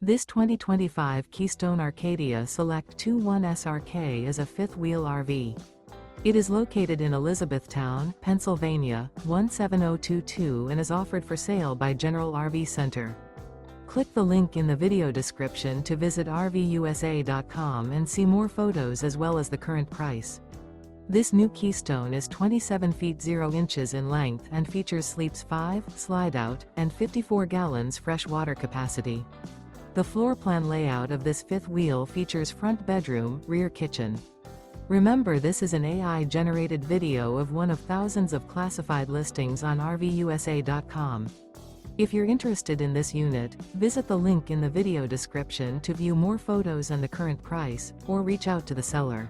This 2025 Keystone Arcadia Select 21 SRK is a fifth-wheel RV. It is located in Elizabethtown, Pennsylvania, 17022 and is offered for sale by General RV Center. Click the link in the video description to visit RVUSA.com and see more photos as well as the current price. This new Keystone is 27 feet 0 inches in length and features sleeps 5, slide-out, and 54 gallons fresh water capacity. The floor plan layout of this fifth wheel features front bedroom, rear kitchen. Remember, this is an AI-generated video of one of thousands of classified listings on RVUSA.com. If you're interested in this unit, visit the link in the video description to view more photos and the current price, or reach out to the seller.